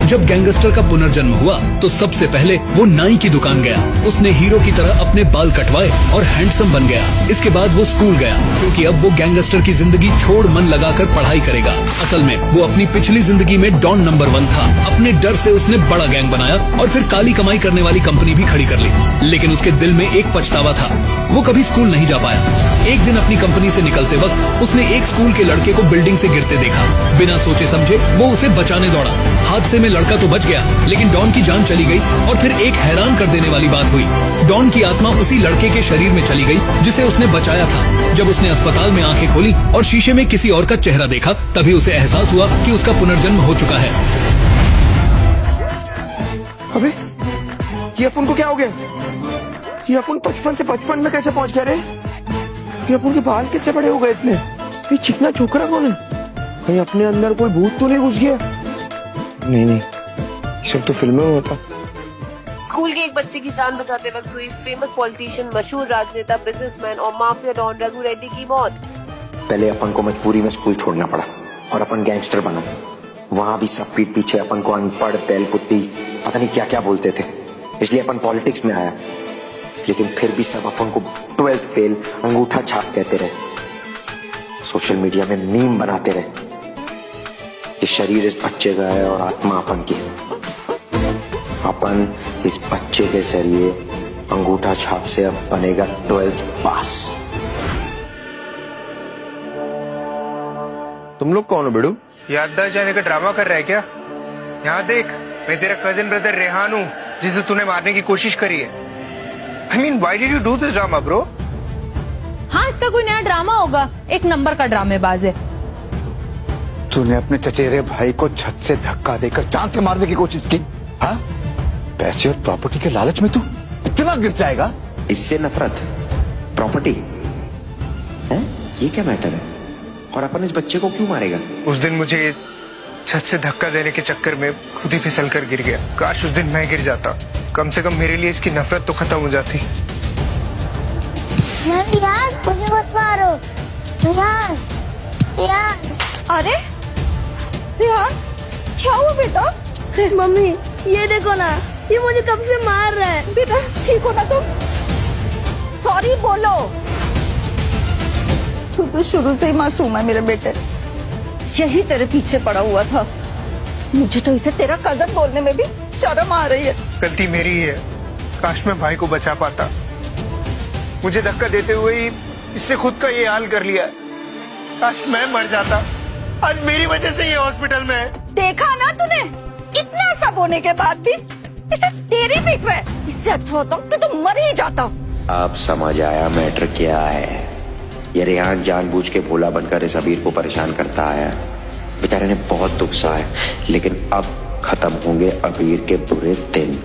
जब गैंगस्टर का पुनर्जन्म हुआ तो सबसे पहले वो नाई की दुकान गया। उसने हीरो की तरह अपने बाल कटवाए और हैंडसम बन गया। इसके बाद वो स्कूल गया, क्योंकि अब वो गैंगस्टर की जिंदगी छोड़ मन लगाकर पढ़ाई करेगा। असल में वो अपनी पिछली जिंदगी में डॉन नंबर 1 था। अपने डर से उसने बड़ा गैंग बनाया और फिर काली कमाई करने वाली कंपनी भी खड़ी कर ली। लेकिन उसके दिल में एक पछतावा था, वो कभी स्कूल नहीं जा पाया। एक दिन अपनी कंपनी से निकलते वक्त उसने एक स्कूल के लड़के को बिल्डिंग से गिरते देखा। बिना सोचे समझे वो उसे बचाने दौड़ा। हादसे में लड़का तो बच गया, लेकिन डॉन की जान चली गई। और फिर एक हैरान कर देने वाली बात हुई, डॉन की आत्मा उसी लड़के के शरीर में चली गई जिसे उसने बचाया था। जब उसने अस्पताल में आंखें खोली और शीशे में किसी और का चेहरा देखा, तभी उसे एहसास हुआ कि उसका पुनर्जन्म हो चुका है। अबे ये अपन को क्या हो गया? ये अपन 55 से 55 में कैसे पहुंच गए रे? ये अपन के बाल कैसे बड़े हो गए इतने? ये चिकना छोकरा कौन है? कहीं अपने अंदर कोई भूत तो नहीं घुस गया? नहीं नहीं, सब तो फिल्मों में होता। स्कूल के एक बच्चे की जान बचाते वक्त हुई फेमस पॉलिटिशियन, मशहूर राजनेता, बिजनेसमैन और माफिया डॉन रघु रेड्डी की मौत। पहले अपन को मजबूरी में स्कूल छोड़ना पड़ा और अपन गैंगस्टर बना। वहां भी सब पीठ पीछे अपन को अनपढ़, बैल कुत्ती, पता नहीं क्या क्या बोलते थे। इसलिए अपन पॉलिटिक्स में आया, लेकिन फिर भी सब अपन को 12th फेल, अंगूठा छाप कहते रहे। सोशल मीडिया में मीम बनाते रहे। ये शरीर इस बच्चे का है और आत्मा अपन की। अपन इस बच्चे के जरिए अंगूठा छाप से अब बनेगा 12th पास। तुम लोग कौन हो बेड़ू? याददाश्त जाने का ड्रामा कर रहा है क्या? यहाँ देख, मैं तेरा कजिन ब्रदर रेहान हूँ, जिसे तूने मारने की कोशिश करी है। I mean, why did you do this drama, bro? हाँ, इसका कोई नया ड्रामा होगा। एक नंबर का ड्रामेबाज है। तूने अपने चचेरे भाई को छत से धक्का देकर जान से मारने की कोशिश की? हाँ? पैसे और प्रॉपर्टी के लालच में तू इतना गिर जाएगा? इससे नफरत, प्रॉपर्टी है? ये क्या मैटर है? और अपन इस बच्चे को क्यों मारेगा? उस दिन मुझे छत से धक्का देने के चक्कर में खुद ही फिसल कर गिर गया। काश उस दिन मैं गिर जाता, कम से कम मेरे लिए इसकी नफरत तो खत्म हो जाती। मुझे मत मारो। अरे यार, क्या हुआ बेटा? मम्मी ये देखो ना, ये मुझे कब से मार रहा है। बेटा ठीक हो ना तुम? सॉरी बोलो। तू तो शुरू से ही मासूम है मेरे बेटे, यही तेरे पीछे पड़ा हुआ था। मुझे तो इसे तेरा कजन बोलने में भी शर्म आ रही है। गलती मेरी ही है, काश मैं भाई को बचा पाता। मुझे धक्का देते हुए ही इसने खुद का ये हाल कर लिया। काश मैं मर जाता, आज मेरी वजह से ये हॉस्पिटल में है। देखा ना तूने, इतना सब होने के बाद भी इसे तेरी फिक्र है। इससे अच्छा होता कि तुम मर ही जाता। अब समझ आया मैटर क्या है। ये रेहान जानबूझ के भोला बनकर इस अबीर को परेशान करता आया। बेचारे ने बहुत दुख सहा है, लेकिन अब खत्म होंगे अबीर के बुरे दिन।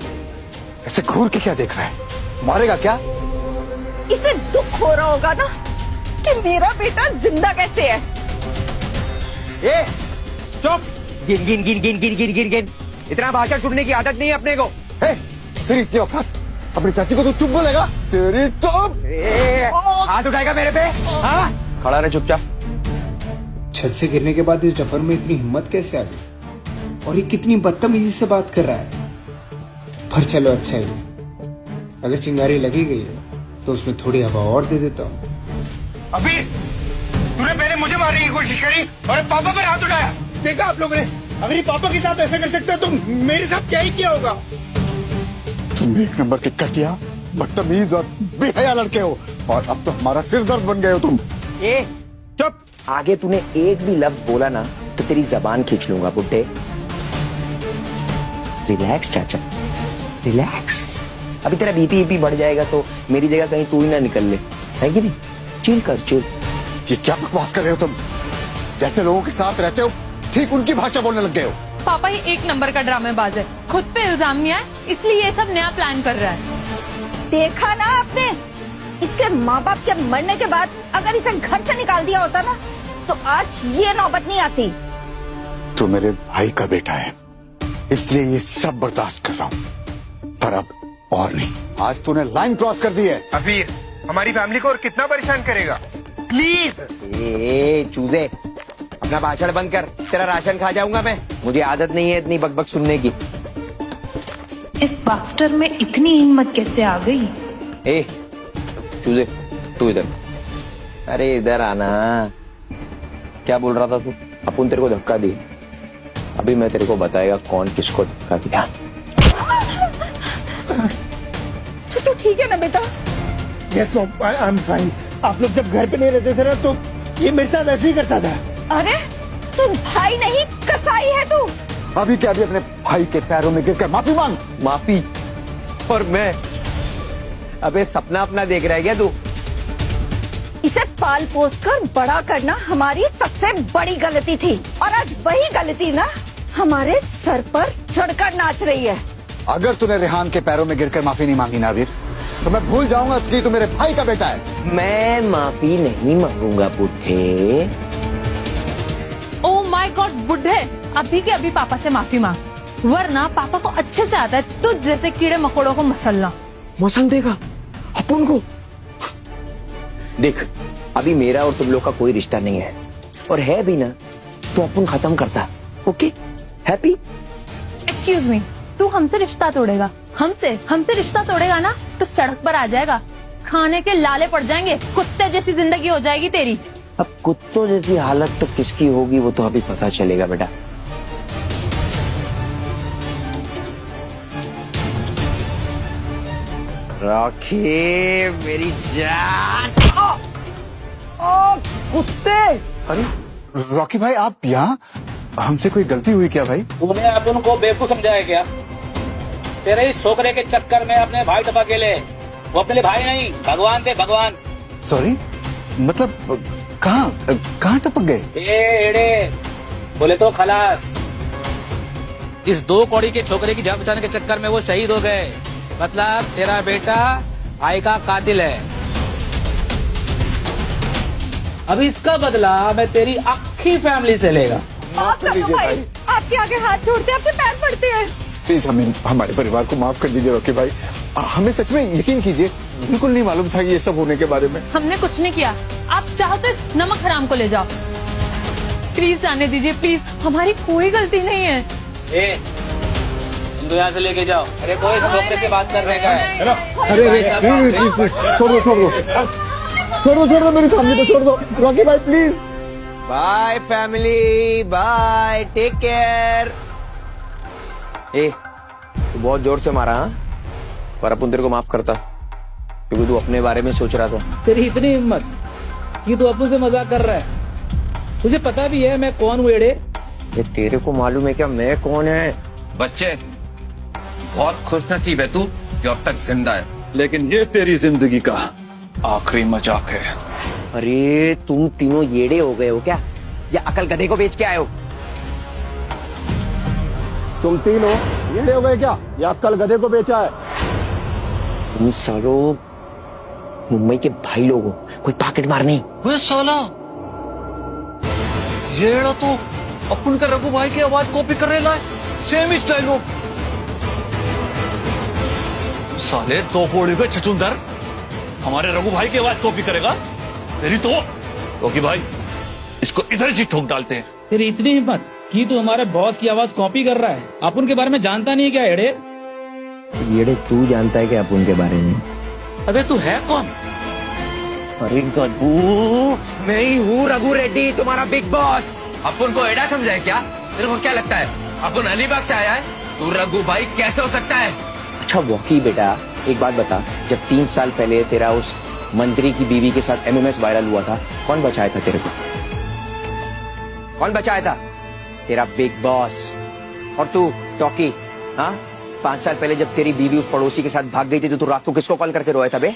ऐसे घूर के क्या देख रहा है? मारेगा क्या? इसे दुख हो रहा होगा ना कि मेरा बेटा जिंदा कैसे है। ए, चुप! गिन गिन गिन गिन गिन गिन गिन गिन। इतना भाषण सुनने की आदत नहीं है अपने को। तेरी इतनी औकात, अपनी चाची को तो चुप बोलेगा? तेरी तो हाथ उठाएगा मेरे पे? हाँ? खड़ा रहे चुपचाप। छत से गिरने के बाद इस डफर में इतनी हिम्मत कैसे आ गई? और ये कितनी बदतमीजी से बात कर रहा है। पर चलो अच्छा ही, अगर चिंगारी लगी गई है तो उसमें थोड़ी हवा और दे देता हूँ। अबीर, तूने पहले मुझे मारने की कोशिश करी और पापा पर हाथ उठाया। देखा आप लोगों ने, अगर ये पापा के साथ ऐसा कर सकते हो तो मेरे साथ क्या ही किया होगा। तुम एक नंबर के कटिया, बदतमीज और बेहया लड़के हो, और अब तो हमारा सिर दर्द बन गए हो तुम। ए, चुप! आगे तूने एक भी लफ्ज बोला ना तो तेरी जबान खींच लूंगा बुड्ढे। रिलैक्स चाचा, रिलैक्स। अभी तेरा बीपी बढ़ जाएगा तो मेरी जगह कहीं तू ही ना निकल ले, है कि नहीं? चिल कर, चिल। ये क्या बकवास कर रहे हो तुम? जैसे लोगों के साथ रहते हो ठीक उनकी भाषा बोलने लग गए हो। पापा ये एक नंबर का ड्रामेबाज है, खुद पे इल्जाम नहीं है, इसलिए ये सब नया प्लान कर रहा है। देखा ना आपने, इसके माँ बाप के मरने के बाद अगर इसे घर से निकाल दिया होता ना तो आज ये नौबत नहीं आती। तू मेरे भाई का बेटा है, इसलिए ये सब बर्दाश्त कर रहा हूँ, पर अब और नहीं। आज तूने लाइन क्रॉस कर दी है। अबीर, हमारी फैमिली को और कितना परेशान करेगा? प्लीज। ए चूजे, अपना भाषण बंद कर, तेरा राशन खा जाऊंगा मैं। मुझे आदत नहीं है इतनी बकबक सुनने की। इस बाक्स्टर में इतनी हिम्मत कैसे आ गई? ए चूजे, तू इधर। अरे इधर आना। क्या बोल रहा था तू? अपन तेरे को धक्का दिए, अभी मैं तेरे को बताएगा कौन किसको धक्का दिया। तो ठीक है ना बेटा? Yes mom, I am fine. आप लोग जब घर पे नहीं रहते थे ना तो ये मेरे साथ ऐसे ही करता था। अरे तू भाई नहीं कसाई है तू। अभी क्या, अभी अपने भाई के पैरों में गिरकर माफी मांग। माफी? और मैं? अबे सपना अपना देख रहा है क्या तू? इसे पाल पोस कर बड़ा करना हमारी सबसे बड़ी गलती थी, और आज वही गलती ना हमारे सर पर चढ़कर नाच रही है। अगर तूने रेहान के पैरों में गिरकर माफी नहीं मांगी ना वीर, तो मैं भूल जाऊंगा कि तू मेरे भाई का बेटा है। मैं माफी नहीं मांगूंगा बुढ़े। ओह माय गॉड बुढ़े, अभी के अभी पापा से माफी मांग, वरना पापा को अच्छे से आता है तुझ जैसे कीड़े मकोड़ों को मसलना। मसल देगा अपन को? देख, अभी मेरा और तुम लोग का कोई रिश्ता नहीं है, और है भी ना तो अपन खत्म करता। Okay, happy? एक्सक्यूज मी, तू हमसे रिश्ता तोड़ेगा? हमसे रिश्ता तोड़ेगा ना तो सड़क पर आ जाएगा, खाने के लाले पड़ जाएंगे, कुत्ते जैसी जिंदगी हो जाएगी तेरी। अब कुत्तों जैसी हालत तो किसकी होगी वो तो अभी पता चलेगा बेटा। राखी मेरी जान। कुत्ते! अरे रॉकी भाई, आप यहाँ? हमसे कोई गलती हुई क्या भाई? तूने अपन को बेवकूफ समझा है क्या? तेरे इस छोकरे के चक्कर में अपने भाई दबा के ले। वो अपने लिए भाई नहीं, भगवान थे, भगवान। सॉरी, मतलब कहाँ टपक गए? एड़े बोले तो खलास। इस 2 कौड़ी के छोकरे की जान बचाने के चक्कर में वो शहीद हो गए। मतलब तेरा बेटा भाई का कातिल है। अब इसका बदला मैं तेरी आखी फैमिली से लेगा। माफ कर दीजिए भाई, आपके आगे हाथ जोड़ते हैं, आपके पैर पड़ते हैं। प्लीज हमें, हमारे परिवार को माफ कर दीजिए रॉकी भाई। हमें सच में यकीन कीजिए, बिल्कुल नहीं मालूम था ये सब होने के बारे में। हमने कुछ नहीं किया, आप चाहो तो इस नमक हराम को ले जाओ। प्लीज जाने दीजिए, प्लीज, हमारी कोई गलती नहीं है। इनको यहाँ से लेके जाओ। अरे कोई छोकरे से बात कर रहे हैं। अरे छोड़ दो मेरी फैमिली को, छोड़ दो रॉकी भाई please. Bye family, bye, take care. ए, तू बहुत जोर से मारा हाँ? पर अपन तेरे को माफ करता, क्योंकि तू अपने बारे में सोच रहा था। तेरी इतनी हिम्मत कि तू अपन से मजाक कर रहा है। तुझे पता भी है मैं कौन हूँ एड़े? ये तेरे को मालूम है क्या मैं कौन है? बच्चे, बहुत खुशनसीब है तू जो अब तक जिंदा है, लेकिन ये तेरी जिंदगी का आखिरी मजाक है। अरे तुम तीनों येड़े हो गए हो क्या, या अकल गधे को बेच के आए हो? तुम तीनों येड़े हो गए क्या, या अक्कल गधे को बेचा है? तुम सालों मुंबई के भाई लोग हो, कोई पॉकेट मार नहीं। वे साला, येड़ा तो अपन का रघु भाई की आवाज कॉपी कर रहे है, सेम ही डायलॉग। साले 2 कौड़ी के चचुंदर हमारे रघु भाई की आवाज कॉपी करेगा? तेरी तो रघु भाई, इसको इधर ही ठोक डालते हैं। तेरी इतनी हिम्मत कि तू हमारे बॉस की आवाज कॉपी कर रहा है? अपन के बारे में जानता नहीं है क्या एड़े? येड़े तू जानता है क्या अपन के बारे में? अबे तू है कौन? अरे गधू, मैं ही हूँ रघु रेड्डी, तुम्हारा बिग बॉस। अपन को एड़ा समझा है क्या? तेरे को क्या लगता है अपन अलीबाग से आया है? तू रघु भाई कैसे हो सकता है? अच्छा वॉकी बेटा, एक बात बता, जब 3 साल पहले तेरा उस मंत्री की बीवी के साथ MMS वायरल हुआ था, कौन बचाया था तेरे को? कौन बचाया था? तेरा बिग बॉस। और तू टॉकी, हाँ 5 साल पहले जब तेरी बीवी उस पड़ोसी के साथ भाग गई थी तो तू रात को किसको कॉल करके रोया था बे?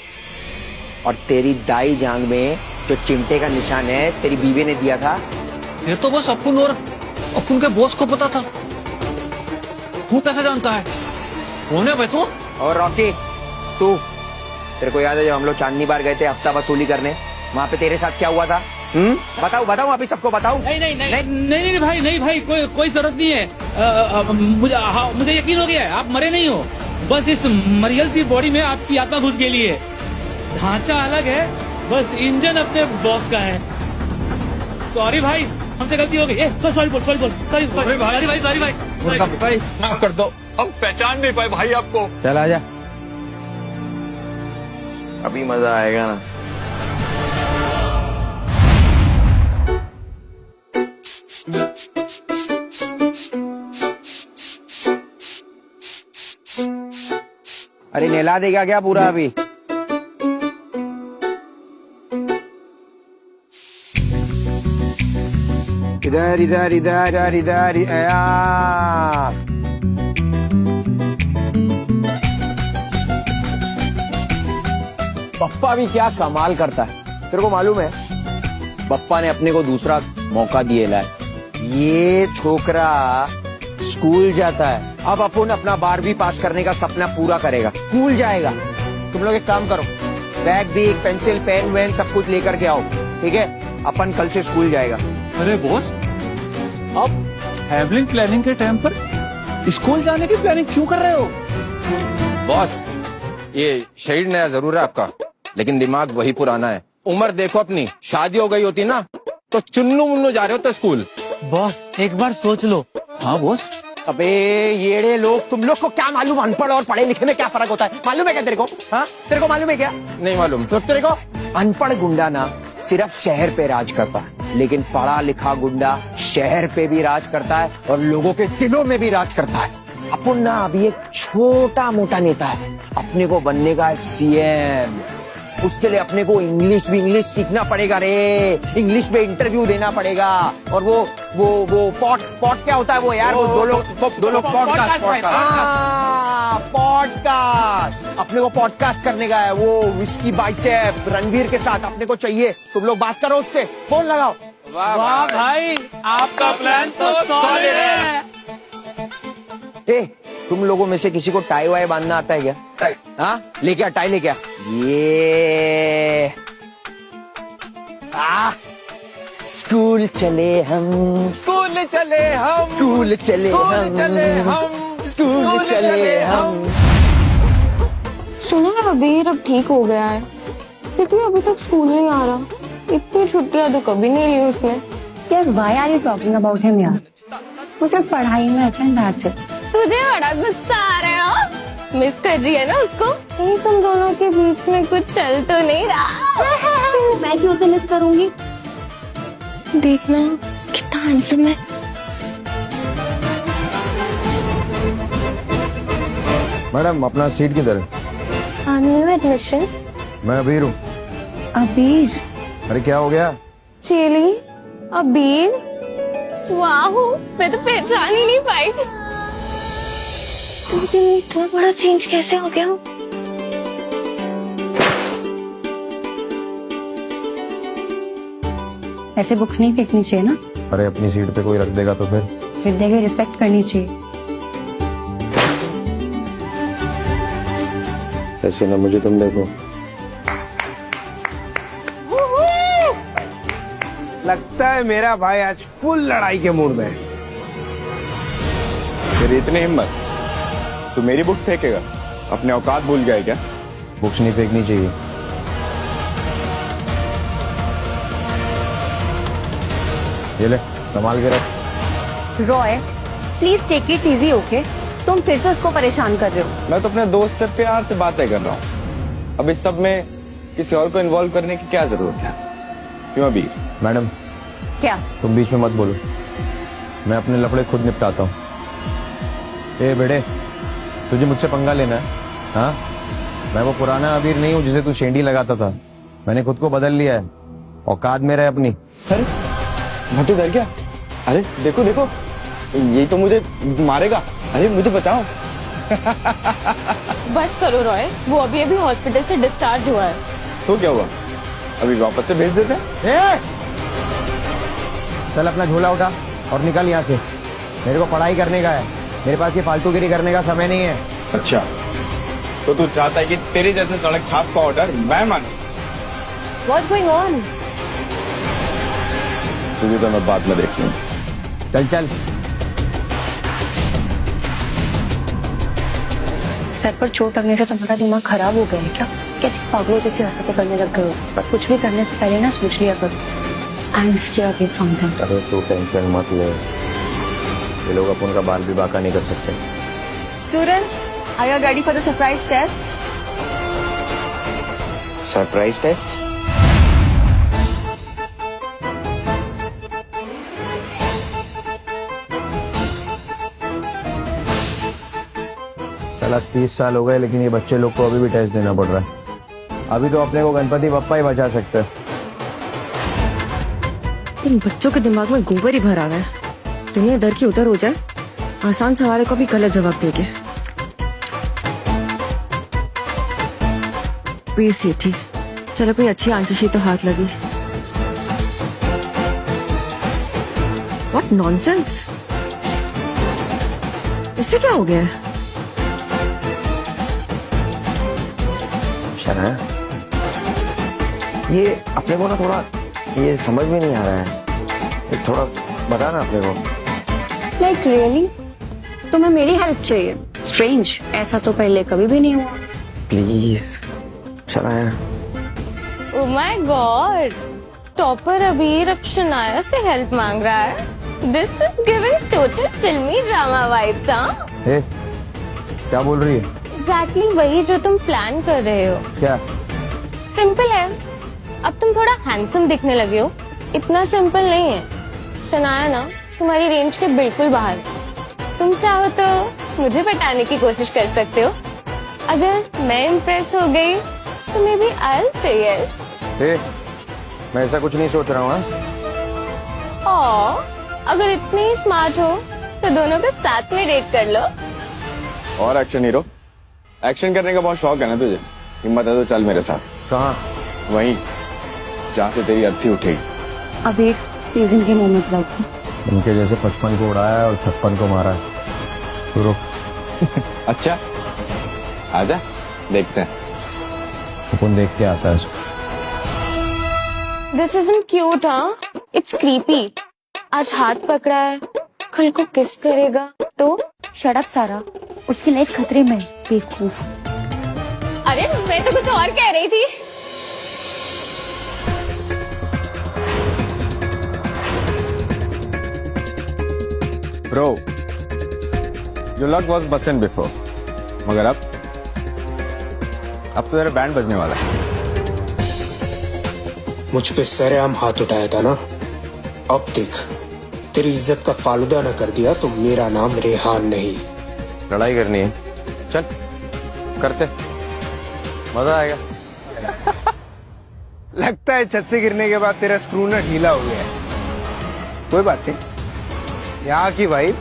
और तेरी दाई जांग में जो चिमटे का निशान है तेरी बीवी ने दिया था। ये तो बस अपन और अपन के बॉस को पता था, तू कैसे जानता है? कौन है भाई तू? और रॉकी तू, तेरे को याद है जब हम लोग चांदनी बार गए थे हफ्ता वसूली करने, वहाँ पे तेरे साथ क्या हुआ था? बताऊं अभी सबको बताऊं? नहीं भाई, कोई जरूरत नहीं है। मुझे यकीन हो गया है आप मरे नहीं हो, बस इस मरियल सी बॉडी में आपकी आत्मा घुस गई है। ढांचा अलग है, बस इंजन अपने बॉस का है। सॉरी भाई, हमसे गलती हो गई। सॉरी बोल सॉरी भाई सॉरी भाई। माफ कर दो, हम पहचान नहीं पाए भाई आपको। चल आजा। अभी मजा आएगा ना। अरे नहला देगा क्या पूरा अभी? इधर इधर इधर इधर इधर पप्पा भी क्या कमाल करता है, तेरे को मालूम है? पप्पा ने अपने को दूसरा मौका दिए ला। ये छोकरा स्कूल जाता है, अब अपन अपना 12वीं पास करने का सपना पूरा करेगा, स्कूल जाएगा। तुम लोग एक काम करो, बैग भी, एक पेंसिल, पेन वेन सब कुछ लेकर के आओ, ठीक है? अपन कल से स्कूल जाएगा। अरे बॉस, आप हैवलिंग प्लानिंग के टाइम पर स्कूल जाने की प्लानिंग क्यों कर रहे हो? बॉस, ये शहीद नया जरूर है आपका, लेकिन दिमाग वही पुराना है। उम्र देखो अपनी, शादी हो गई होती ना तो चुन्नू मुन्नू जा रहे हो तो स्कूल। बॉस एक बार सोच लो। हाँ बॉस। अबे येड़े लोग, तुम लोग को क्या मालूम अनपढ़ और पढ़े लिखे में क्या फर्क होता है? मालूम है क्या तेरे को? हाँ, तेरे को मालूम है क्या? नहीं मालूम। तो तेरे को अनपढ़ गुंडा ना सिर्फ शहर पे राज करता है, लेकिन पढ़ा लिखा गुंडा शहर पे भी राज करता है और लोगों के दिलों में भी राज करता है। अपन ना अभी एक छोटा मोटा नेता है, अपने को बनने का सीएम। उसके लिए अपने को इंग्लिश सीखना पड़ेगा रे, इंग्लिश में इंटरव्यू देना पड़ेगा। और वो पॉट क्या होता है वो यार? वो दो लोग पॉडकास्ट, अपने को पॉडकास्ट करने का है। वो विस्की बाइसेप रणवीर के साथ अपने को चाहिए। तुम लोग बात करो उससे, फोन लगाओ। वाह भाई, आपका प्लान तो सॉलिड है। ए, तुम लोगों में से किसी को टाई वाई बांधना आता है क्या? हाँ, लेके आ, टाई लेके आ। ये स्कूल चले हम, स्कूल चले हम, स्कूल चले हम, स्कूल चले हम। सुना है अबीर अब ठीक हो गया है, फिर भी अभी तक स्कूल नहीं आ रहा। इतनी छुट्टियां तो कभी नहीं ली उसने। यार why are you talking about him यार? वो सिर्फ पढ़ाई में अच्छा दैट्स इट। तुझे बड़ा गुस्सा आ रहा है? मिस कर रही है ना उसको? कहीं तुम दोनों के बीच में कुछ चल तो नहीं रहा? मैं क्यों उसे मिस करूंगी? देखना कितना हैंडसम है। मैडम अपना सीट किधर है? New admission. मैं अबीर हूँ। अबीर? अरे क्या हो गया? चेली अबीर, वाह मैं तो पहचान ही नहीं पाई। इतना बड़ा चेंज कैसे हो गया? ऐसे बुक्स नहीं फेंकनी चाहिए ना। अरे अपनी सीट पे कोई रख देगा तो फिर देखिए रिस्पेक्ट करनी चाहिए। ऐसे ना मुझे तुम देखो। लगता है मेरा भाई आज फुल लड़ाई के मूड में है। तेरी इतनी हिम्मत, तू मेरी बुक फेंकेगा? अपने औकात भूल गया क्या? बुक्स नहीं फेंकनी चाहिए। ये ले, संभाल के रख। Roy please take it easy, okay? तुम फिर से उसको परेशान कर रहे हो। मैं तो अपने दोस्त से प्यार से बातें कर रहा हूँ। अब इस सब में किसी और को इन्वॉल्व करने की क्या जरूरत है? क्यों अबीर? मैडम क्या? तुम बीच में मत बोलो, मैं अपने लफड़े खुद निपटाता हूँ। ए बेटे, तुझे मुझसे पंगा लेना है? हाँ, मैं वो पुराना अबीर नहीं हूँ जिसे तू शेंडी लगाता था। मैंने खुद को बदल लिया है, औकात में रहे अपनी। अरे मैं तो डर गया। अरे देखो देखो, यही तो मुझे मारेगा। अरे मुझे बचाओ। बस करो रॉय, वो अभी अभी हॉस्पिटल से डिस्चार्ज हुआ है। तो क्या हुआ, अभी वापस से भेज देते हैं? चल अपना झोला उठा और निकल यहाँ से। मेरे को पढ़ाई करने का है, मेरे पास ये फालतूगिरी करने का समय नहीं है। अच्छा, तो तू चाहता है कि तेरे जैसे सड़क छाप का ऑर्डर मैं मानूं? What's going on? तुझे तो मैं बाद में देख लूंगा। चल चल। सर पर चोट लगने से तुम्हारा दिमाग खराब हो गया है क्या? कैसी पागलों जैसी हरकतें करने लग गए हो? पर कुछ भी करने से पहले ना सोच लिया करो। I am scared from them. अरे तू टेंशन मत ले, ये लोग अपन का बाल भी बाका नहीं कर सकते। Students, are you ready for the surprise test? Surprise test? साला 30 साल हो गए लेकिन ये बच्चे लोग को अभी भी टेस्ट देना पड़ रहा है। अभी तो अपने को गणपति बप्पा ही बचा सकते हैं। इन बच्चों के दिमाग में गोबर ही भरा हुआ है। दुनिया इधर की उधर हो जाए, आसान सवालों का भी गलत जवाब देंगे। ये थी, चलो कोई अच्छी आंसर शीट तो हाथ लगी। व्हाट नॉनसेंस, इससे क्या हो गया है? शना, ये अपने को ना थोड़ा ये समझ में नहीं आ रहा है, ये थोड़ा बताना अपने को। लाइक रियली तुम्हें मेरी हेल्प चाहिए? स्ट्रेंज, ऐसा तो पहले कभी भी नहीं हुआ। Please Shanaya. Oh my God, topper अबीर अब शनाया से हेल्प मांग रहा है। दिस इज गिविंग टोटल फिल्मी ड्रामा वाइब्स। हाँ, क्या बोल रही है? एग्जैक्टली वही जो तुम प्लान कर रहे हो। क्या? सिंपल है, अब तुम थोड़ा हैंडसम दिखने लगे हो। इतना सिंपल नहीं है। शनाया ना तुम्हारी रेंज के बिल्कुल बाहर। तुम चाहो तो मुझे पटाने की कोशिश कर सकते हो। अगर मैं इम्प्रेस हो गई तो maybe I will say yes. मैं ऐसा कुछ नहीं सोच रहा हूँ। अगर इतने ही स्मार्ट हो तो दोनों को साथ में डेट कर लो। और एक्शन हीरो, एक्शन करने का बहुत शौक है ना तुझे? हिम्मत है तो चल मेरे साथ। कहाँ? वहीं जहाँ से तेरी अर्थी उठेगी। अब एक सीजन के मोमेंट लगे। उनके जैसे 55 को उड़ाया और 56 को मारा है। तो रुक। अच्छा, आजा देखते हैं। कौन देख के आता है? दिस इजंट क्यूट, हाँ, इट्स क्रीपी। आज हाथ पकड़ा है, कल को किस करेगा तो? शट अप सारा, उसकी लाइफ खतरे में। बेवकूफ। अरे मैं तो कुछ और कह रही थी। Bro, your luck was bussin' before, मगर अब तो तेरा बैंड बजने वाला है। मुझ पे सरेआम हाथ उठाया था ना, अब देख, तेरी इज्जत का फालूदा न कर दिया तो मेरा नाम रेहान नहीं। लड़ाई करनी है, चल करते, मजा आएगा। लगता है छत से गिरने के बाद तेरा स्क्रू ना ढीला हो गया है। कोई बात नहीं, यहाँ की भाई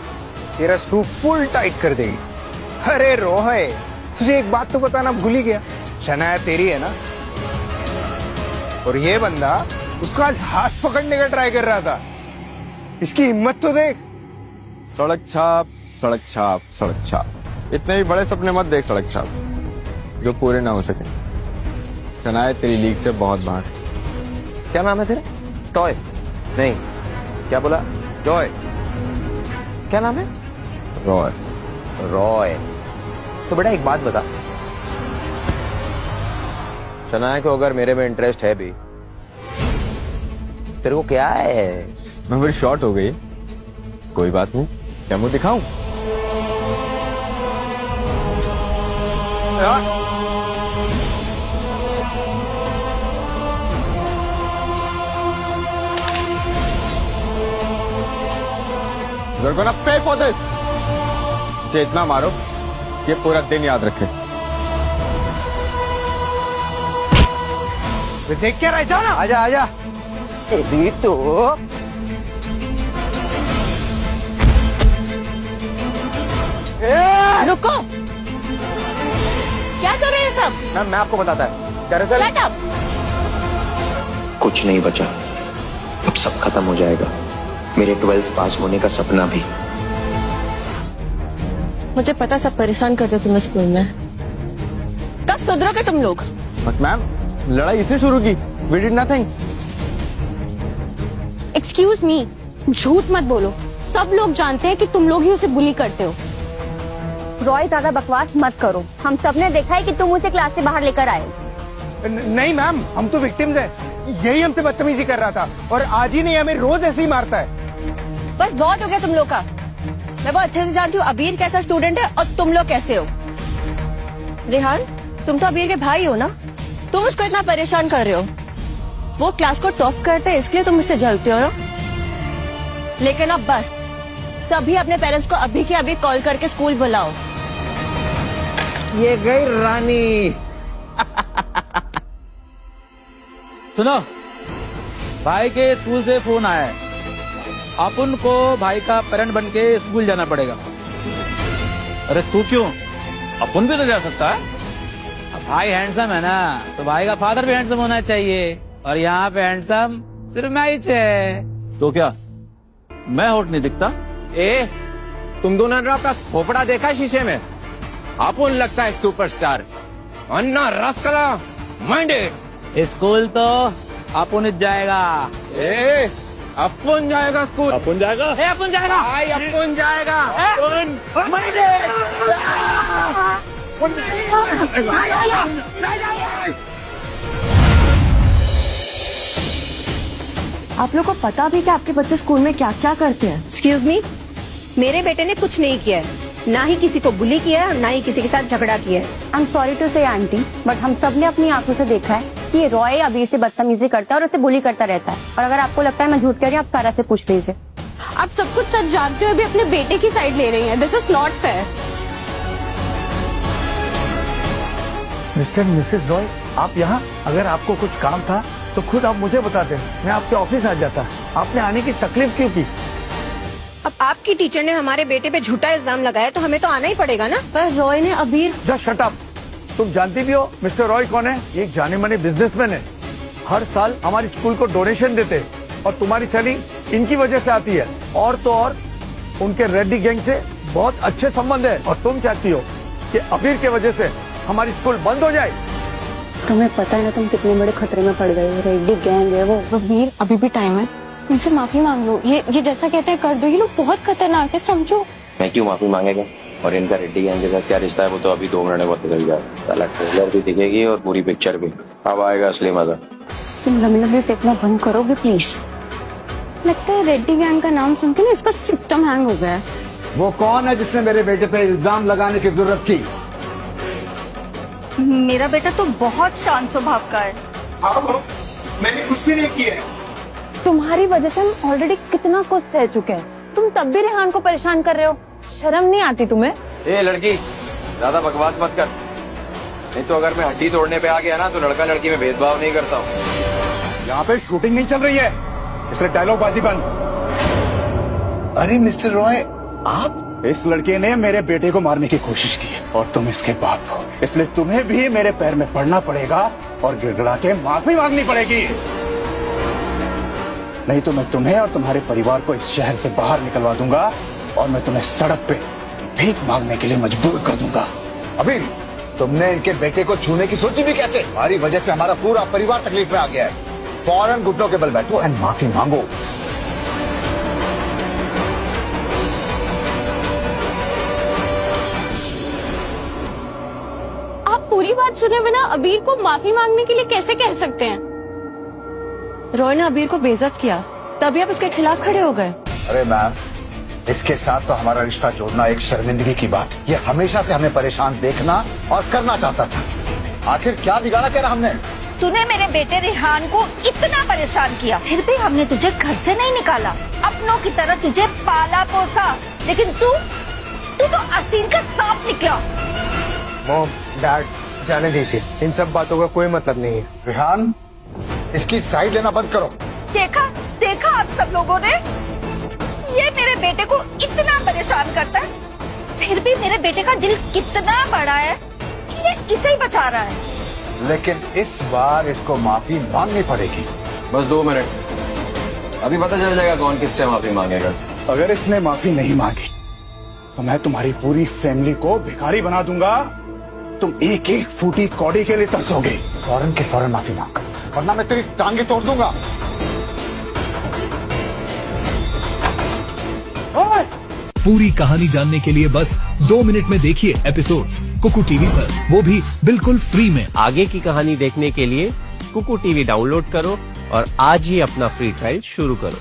तेरा स्क्रू फुल टाइट कर देगी। अरे रोहे, तुझे एक बात तो बताना भूल ही गया, शनाया तेरी है ना? और ये बंदा उसका आज हाथ पकड़ने का ट्राई कर रहा था। इसकी हिम्मत तो देख। सड़क छाप, सड़क छाप, सड़क छाप। इतने भी बड़े सपने मत देख सड़क छाप, जो पूरे ना हो सके। शनाया तेरी लीग से बहुत बाहर। क्या नाम है तेरा? टॉय? नहीं, क्या बोला? टॉय? क्या नाम है? रॉय। रॉय। तो बेटा एक बात बता, शनाया को अगर मेरे में इंटरेस्ट है भी, तेरे को क्या है? मैं बड़ी शॉर्ट हो गई। कोई बात नहीं, क्या मुंह दिखाऊं? You're gonna pay for this. इसे इतना मारो ये पूरा दिन याद रखे। देख क्या रह जाओ ना। आजा आजा। अभी तो रुको, क्या कर रहे हैं सब? मैम, मैं आपको बताता है। दरअसल Shut up! कुछ नहीं बचा, अब सब खत्म हो जाएगा, मेरे 12th पास होने का सपना भी। मुझे पता सब परेशान करते तुम्हें स्कूल में, कब सुधरोगे तुम लोग? बट मैम, लड़ाई इसने शुरू की। We did nothing. Excuse me, झूठ मत बोलो। सब लोग जानते हैं कि तुम लोग ही उसे बुली करते हो। रॉय, ज्यादा बकवास मत करो। हम सबने देखा है कि तुम उसे क्लास से बाहर लेकर आए। नहीं मैम, हम तो विक्टिम्स हैं। यही हमसे बदतमीजी कर रहा था और आज ही नहीं, हमें रोज ऐसे ही मारता है। बस बहुत हो गया तुम लोग का। मैं बहुत अच्छे से जानती हूँ अबीर कैसा स्टूडेंट है और तुम लोग कैसे हो। रेहान, तुम तो अबीर के भाई हो ना, तुम उसको इतना परेशान कर रहे हो। वो क्लास को टॉप करते हैं इसलिए तुम इससे जलते हो ना। लेकिन अब बस, सभी अपने पेरेंट्स को अभी के अभी कॉल करके स्कूल बुलाओ। ये गई रानी। सुनो, भाई के स्कूल से फोन आया है, अपन को भाई का पेरेंट बन के स्कूल जाना पड़ेगा। अरे तू क्यों? अपन भी तो जा सकता है। अब भाई हैंडसम है ना, तो भाई का फादर भी हैंडसम होना चाहिए, और यहाँ पे हैंडसम सिर्फ मैं ही है। तो क्या मैं हॉट नहीं दिखता? ए, तुम दोनों ने अपना खोपड़ा देखा शीशे में? अपन लगता है सुपरस्टार, अन्ना रसकला माइंडेड। स्कूल तो अपन जाएगा। ए, अपन जाएगा स्कूल। अपन जाएगा? अपन जाएगा। भाई अपन जाएगा। आप लोग को पता भी कि आपके बच्चे स्कूल में क्या क्या करते हैं? एक्सक्यूज मी, मेरे बेटे ने कुछ नहीं किया है, ना ही किसी को बुली किया है और ना ही किसी के साथ झगड़ा किया है। आई एम सॉरी टू से आंटी, बट हम सब ने अपनी आंखों से देखा है कि ये रॉय अबीर से बदतमीजी करता है और उसे बुली करता रहता है। और अगर आपको लगता है मैं झूठ कह रही हूँ, आप सारा से पूछ लीजिए। आप सब कुछ सच जानते हुए भी अपने बेटे की साइड ले रही हैं। This is not fair. Mister Mrs Roy, आप यहाँ? अगर आपको कुछ काम था तो खुद आप मुझे बताते, मैं आपके ऑफिस आ जाता। आपने आने की तकलीफ क्यों की? अब आपकी टीचर ने हमारे बेटे पे झूठा इल्जाम लगाया तो हमें तो आना ही पड़ेगा ना। पर रॉय ने अबीर। Just shut up. तुम जानती भी हो मिस्टर रॉय कौन है? एक जाने माने बिजनेसमैन है। हर साल हमारी स्कूल को डोनेशन देते और तुम्हारी सैलरी इनकी वजह से आती है। और तो और उनके रेड्डी गैंग से बहुत अच्छे संबंध है। और तुम चाहती हो कि अबीर के वजह से हमारी स्कूल बंद हो जाए? तुम्हें पता है ना तुम कितने बड़े खतरे में पड़ गए हो। रेड्डी गैंग है वो। अबीर, अभी भी टाइम है, इनसे माफी मांग लो। ये जैसा कहते हैं कर दो। ये लोग बहुत खतरनाक है, समझो। मैं क्यों माफी मांगेगा? और इनका रेड्डी गैंग के साथ क्या रिश्ता है वो तो अभी 2 मिनट में पता चल जाएगा। साला ट्रेलर भी दिखेगी और पूरी पिक्चर भी। अब आएगा असली मजा। तुम लंबी लंबी टेकना बंद करोगे प्लीज? लगता है रेड्डी गैंग का नाम सुन के ना इसका सिस्टम हैंग हो गया है। वो कौन है जिसने मेरे बेटे पे इल्जाम लगाने की जरूरत की? मेरा बेटा तो बहुत शांत स्वभाव का है। मैंने कुछ भी नहीं किया है। तुम्हारी वजह से हम ऑलरेडी कितना कुछ सह चुके हैं। तुम तब भी रेहान को परेशान कर रहे हो, शर्म नहीं आती तुम्हें? ए लड़की, ज्यादा बकवास मत कर, नहीं तो अगर मैं हड्डी तोड़ने पे आ गया ना तो लड़का लड़की में भेदभाव नहीं करता हूँ। यहाँ पे शूटिंग नहीं चल रही है, इसलिए डायलॉग बाजी बंद। अरे मिस्टर रॉय, आप? इस लड़के ने मेरे बेटे को मारने की कोशिश की और तुम इसके बाप हो, इसलिए तुम्हें भी मेरे पैर में पड़ना पड़ेगा और गिड़गिड़ा के माफी मांगनी पड़ेगी। नहीं तो मैं तुम्हें और तुम्हारे परिवार को इस शहर से बाहर निकलवा दूंगा और मैं तुम्हें सड़क पे भीख मांगने के लिए मजबूर कर दूंगा। अभी तुमने इनके बेटे को छूने की सोची भी कैसे? हमारी वजह से हमारा पूरा परिवार तकलीफ में आ गया है। फौरन घुटनों के बल बैठो एंड माफी मांगो। आप पूरी बात सुने बिना अबीर को माफी मांगने के लिए कैसे कह सकते हैं? रॉय ने अबीर को बेइज्जत किया, तभी आप उसके खिलाफ खड़े हो गए। अरे मैम, इसके साथ तो हमारा रिश्ता जोड़ना एक शर्मिंदगी की बात। ये हमेशा से हमें परेशान देखना और करना चाहता था। आखिर क्या बिगाड़ा तेरा हमने? तूने मेरे बेटे रेहान को इतना परेशान किया, फिर भी हमने तुझे घर से नहीं निकाला, अपनों की तरह तुझे पाला पोसा, लेकिन तू तो आस्तीन का सांप निकला। मॉम, डैड, जाने दीजिए, इन सब बातों का कोई मतलब नहीं है। रेहान, इसकी साइड लेना बंद करो। देखा आप सब लोगों ने, ये मेरे बेटे को इतना परेशान करता है, फिर भी मेरे बेटे का दिल कितना बड़ा है कि ये इसे ही बचा रहा है। लेकिन इस बार इसको माफी मांगनी पड़ेगी। बस 2 मिनट, अभी पता चल जाएगा कौन किससे माफी मांगेगा। अगर इसने माफी नहीं मांगी तो मैं तुम्हारी पूरी फैमिली को भिखारी बना दूंगा। तुम एक एक फूटी कौड़ी के लिए तरसोगे। फौरन के फौरन माफी मांग, वरना मैं तेरी टांगे तोड़ दूंगा। पूरी कहानी जानने के लिए बस 2 मिनट में देखिए एपिसोड्स कुकू टीवी पर, वो भी बिल्कुल फ्री में। आगे की कहानी देखने के लिए कुकू टीवी डाउनलोड करो और आज ही अपना फ्री ट्रायल शुरू करो।